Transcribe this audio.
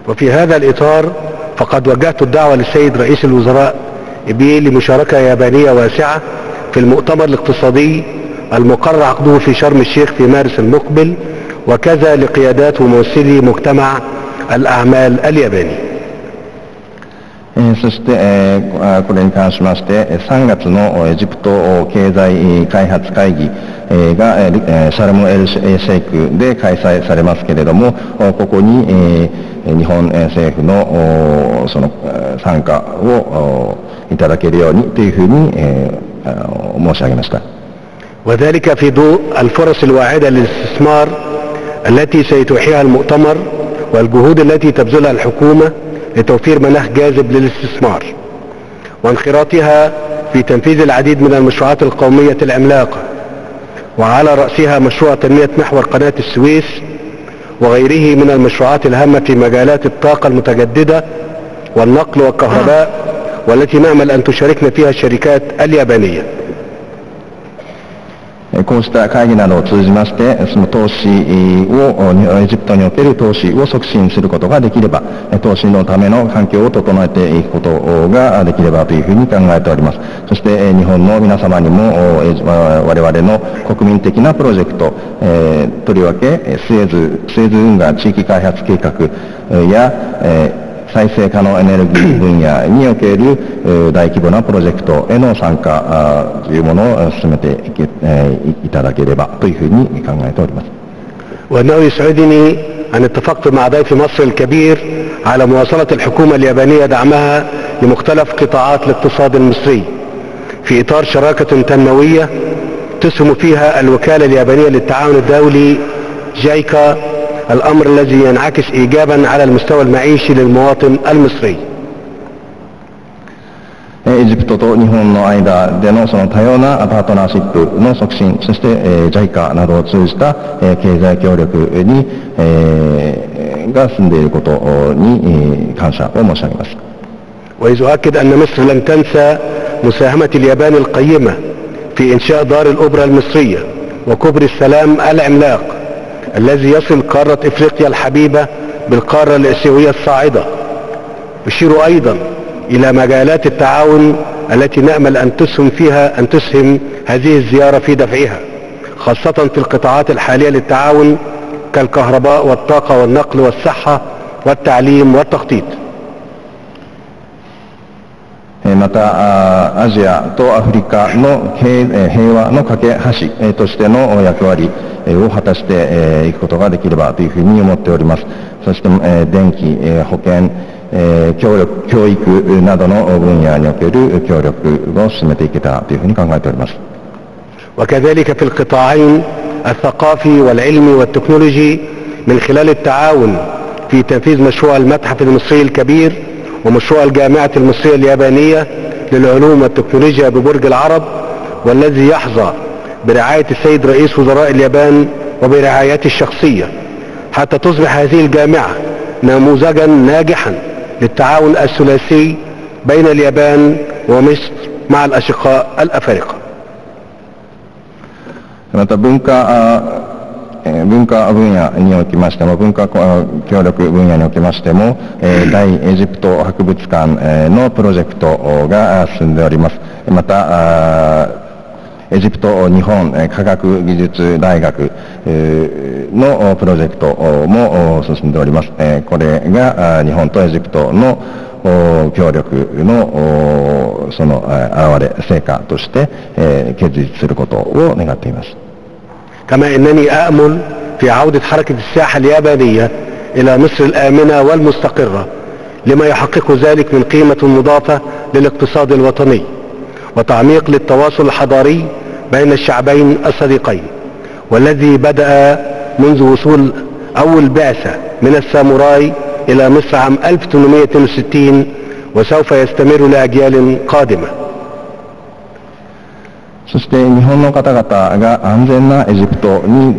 وفي هذا الإطار فقد وجهت الدعوة للسيد رئيس الوزراء إبيه لمشاركة يابانية واسعة في المؤتمر الاقتصادي المقرر عقده في شرم الشيخ في مارس المقبل، وكذا لقيادات وممثلي مجتمع الأعمال الياباني. そして、これに関しまして3月のエジプト経済開発会議がシャルムエルシェイクで開催されますけれども、ここに日本政府のその参加をいただけるようにというふうに申し上げました。وذلك في ضوء الفرص الواعدة للاستثمار التي سيتوحيها المؤتمر والجهود التي تبذلها الحكومة لتوفير مناخ جاذب للاستثمار وانخراطها في تنفيذ العديد من المشروعات القومية العملاقة، وعلى رأسها مشروع تنمية محور قناة السويس وغيره من المشروعات الهامة في مجالات الطاقة المتجددة والنقل والكهرباء، والتي نأمل أن تشاركنا فيها الشركات اليابانية. こうした会議などを通じまして、その投資を、エジプトにおける投資を促進することができれば、投資のための環境を整えていくことができればというふうに考えております。そして、日本の皆様にも、我々の国民的なプロジェクト、とりわけスエズ運河地域開発計画や、再生可能エネルギー分野における大規模なプロジェクトへの参加というものを進めていただければというふうに考えております。وأنه يسعدني أن اتفقت مع ضيف مصر الكبير على مواصلة الحكومة اليابانية دعمها لمختلف قطاعات الاقتصاد المصري في إطار شراكة تنموية تسهم فيها الوكالة اليابانية للتعاون الدولي جايكا، الأمر الذي ينعكس إيجابا على المستوى المعيشي للمواطن المصري. エジプトと日本の間でのその多様なパートナーシップの促進、そして JICA などを通じた経済協力にが進んでいることに感謝を申し上げます。وإذ أؤكد أن مصر لن تنسى مساهمة اليابان القيمة في إنشاء دار الأوبرا المصرية وكوبري السلام العملاق الذي يصل قارة إفريقيا الحبيبة بالقارة الآسيوية الصاعدة. أشير أيضا إلى مجالات التعاون التي نأمل أن تسهم هذه الزيارة في دفعها، خاصة في القطاعات الحالية للتعاون كالكهرباء والطاقة والنقل والصحة والتعليم والتخطيط. またアジアとアフリカの平和の架け橋としての役割を果たしていくことができればというふうに思っております。そして電気、保健、教育などの分野における協力を進めていけたらというふうに考えております。وكذلك في القطاعين الثقافي والعلمي والتكنولوجي من خلال التعاون في تنفيذ مشروع المتحف المصري الكبير ومشروع الجامعة المصرية اليابانية للعلوم والتكنولوجيا ببرج العرب، والذي يحظى برعاية السيد رئيس وزراء اليابان وبرعايته الشخصية، حتى تصبح هذه الجامعة نموذجا ناجحا للتعاون الثلاثي بين اليابان ومصر مع الأشقاء الأفارقة. また文化分野におきましても、文化協力分野におきましても、大エジプト博物館のプロジェクトが進んでおります。またエジプト日本科学技術大学のプロジェクトも進んでおります。これが日本とエジプトの協力のその成果として結実することを願っています。كما انني اامل في عودة حركة السياحة اليابانية الى مصر الامنة والمستقرة لما يحقق ذلك من قيمة مضافة للاقتصاد الوطني وتعميق للتواصل الحضاري بين الشعبين الصديقين، والذي بدأ منذ وصول اول بعثة من الساموراي الى مصر عام 1862 وسوف يستمر لأجيال قادمة. そして日本の方々が安全なエジプトに